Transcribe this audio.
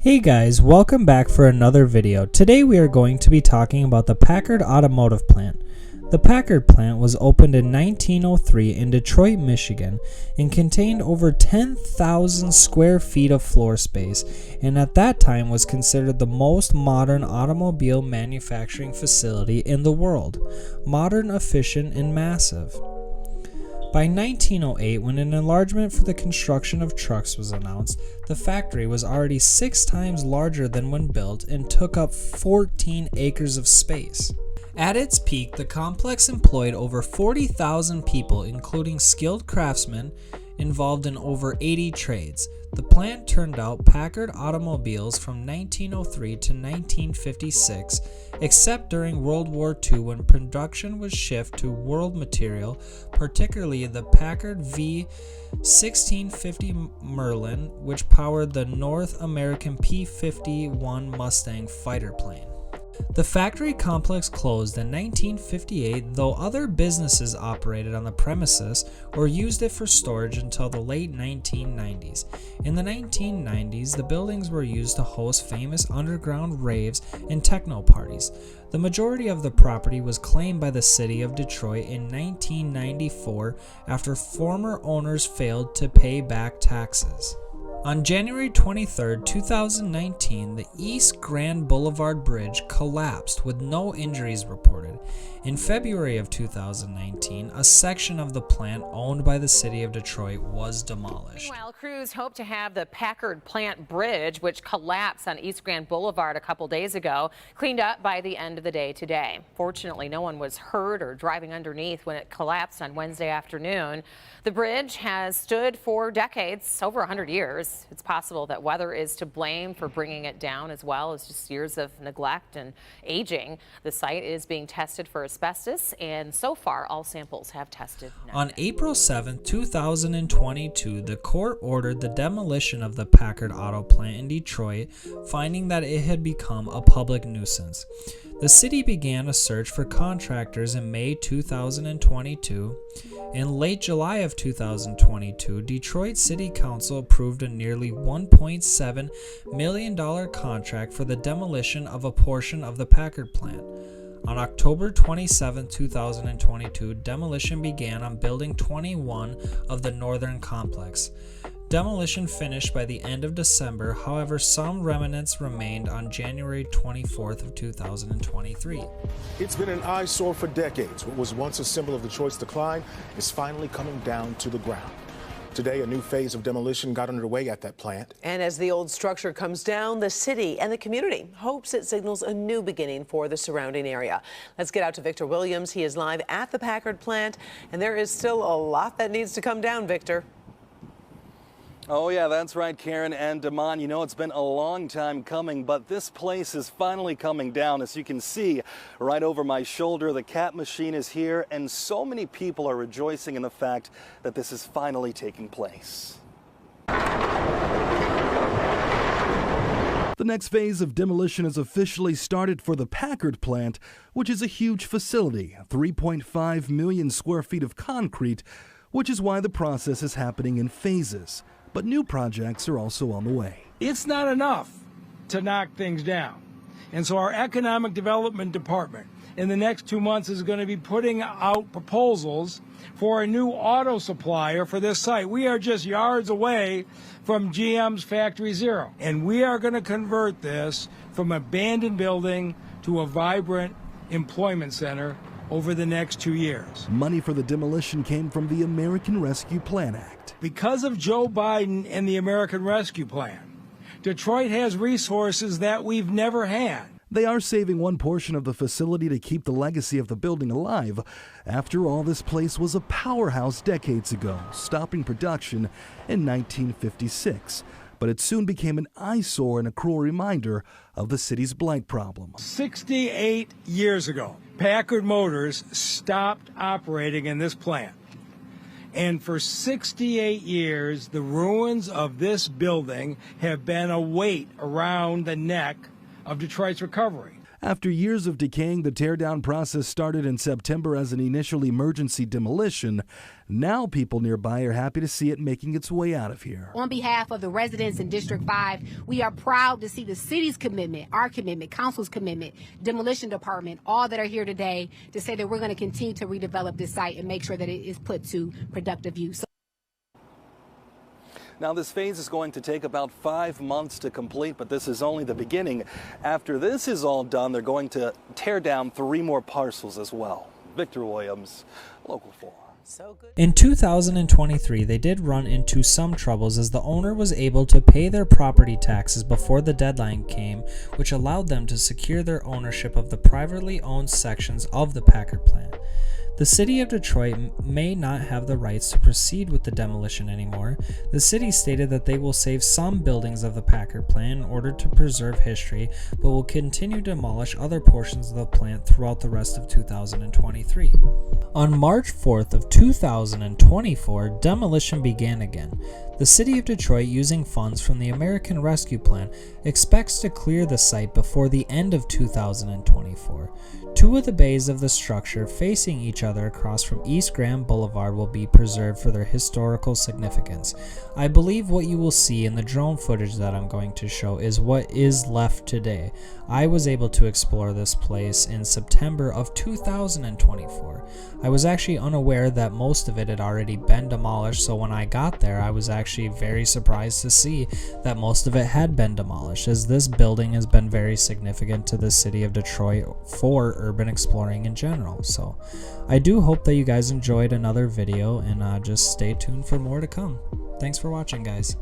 Hey guys, welcome back for another video. Today we are going to be talking about the Packard automotive plant. The Packard plant was opened in 1903 in Detroit, Michigan and contained over 10,000 square feet of floor space, and at that time was considered the most modern automobile manufacturing facility in the world. Modern, efficient, and massive. By 1908, when an enlargement for the construction of trucks was announced, the factory was already 6 times larger than when built and took up 14 acres of space. At its peak, the complex employed over 40,000 people, including skilled craftsmen involved in over 80 trades. The plant turned out Packard automobiles from 1903 to 1956, except during World War II when production was shifted to World material, particularly the Packard V1650 Merlin, which powered the North American P-51 Mustang fighter plane. The factory complex closed in 1958, though other businesses operated on the premises or used it for storage until the late 1990s. In the 1990s, the buildings were used to host famous underground raves and techno parties. The majority of the property was claimed by the city of Detroit in 1994 after former owners failed to pay back taxes. On January 23, 2019, the East Grand Boulevard Bridge collapsed with no injuries reported. In February of 2019, a section of the plant owned by the city of Detroit was demolished. Meanwhile, crews hope to have the Packard plant bridge, which collapsed on East Grand Boulevard a couple days ago, cleaned up by the end of the day today. Fortunately, no one was hurt or driving underneath when it collapsed on Wednesday afternoon. The bridge has stood for decades, over 100 years. It's possible that weather is to blame for bringing it down, as well as just years of neglect and aging. The site is being tested for asbestos, and so far all samples have tested negative. On April 7, 2022, the court ordered the demolition of the Packard auto plant in Detroit, finding that it had become a public nuisance. The city began a search for contractors in May 2022. In late July of 2022, Detroit City Council approved a nearly $1.7 million contract for the demolition of a portion of the Packard plant. On October 27, 2022, demolition began on Building 21 of the Northern Complex. Demolition finished by the end of December, however, some remnants remained on January 24th of 2023. It's been an eyesore for decades. What was once a symbol of Detroit's decline is finally coming down to the ground. Today, a new phase of demolition got underway at that plant. And as the old structure comes down, the city and the community hopes it signals a new beginning for the surrounding area. Let's get out to Victor Williams. He is live at the Packard plant, and there is still a lot that needs to come down, Victor. Oh yeah, that's right, Karen and Damon. You know, it's been a long time coming, but this place is finally coming down. As you can see right over my shoulder, the CAT machine is here, and so many people are rejoicing in the fact that this is finally taking place. The next phase of demolition has officially started for the Packard plant, which is a huge facility, 3.5 million square feet of concrete, which is why the process is happening in phases. But new projects are also on the way. It's not enough to knock things down. And so our economic development department in the next 2 months is going to be putting out proposals for a new auto supplier for this site. We are just yards away from GM's Factory Zero. And we are going to convert this from an abandoned building to a vibrant employment center over the next 2 years. Money for the demolition came from the American Rescue Plan Act. Because of Joe Biden and the American Rescue Plan, Detroit has resources that we've never had. They are saving one portion of the facility to keep the legacy of the building alive. After all, this place was a powerhouse decades ago, stopping production in 1956. But it soon became an eyesore and a cruel reminder of the city's blight problem. 68 years ago, Packard Motors stopped operating in this plant. And for 68 years, the ruins of this building have been a weight around the neck of Detroit's recovery. After years of decaying, the teardown process started in September as an initial emergency demolition. Now people nearby are happy to see it making its way out of here. On behalf of the residents in District 5, we are proud to see the city's commitment, our commitment, council's commitment, demolition department, all that are here today to say that we're going to continue to redevelop this site and make sure that it is put to productive use. Now, this phase is going to take about 5 months to complete, but this is only the beginning. After this is all done, they're going to tear down 3 more parcels as well. Victor Williams, Local 4. In 2023, they did run into some troubles as the owner was able to pay their property taxes before the deadline came, which allowed them to secure their ownership of the privately owned sections of the Packard plant. The city of Detroit may not have the rights to proceed with the demolition anymore. The city stated that they will save some buildings of the Packard plant in order to preserve history, but will continue to demolish other portions of the plant throughout the rest of 2023. On March 4th of 2024, demolition began again. The city of Detroit, using funds from the American Rescue Plan, expects to clear the site before the end of 2024. 2 of the bays of the structure facing each other across from East Grand Boulevard will be preserved for their historical significance. I believe what you will see in the drone footage that I'm going to show is what is left today. I was able to explore this place in September of 2024. I was actually unaware that most of it had already been demolished, so when I got there I was actually very surprised to see that most of it had been demolished, as this building has been very significant to the city of Detroit for urban exploring in general. So I do hope that you guys enjoyed another video, and just stay tuned for more to come. Thanks for watching, guys.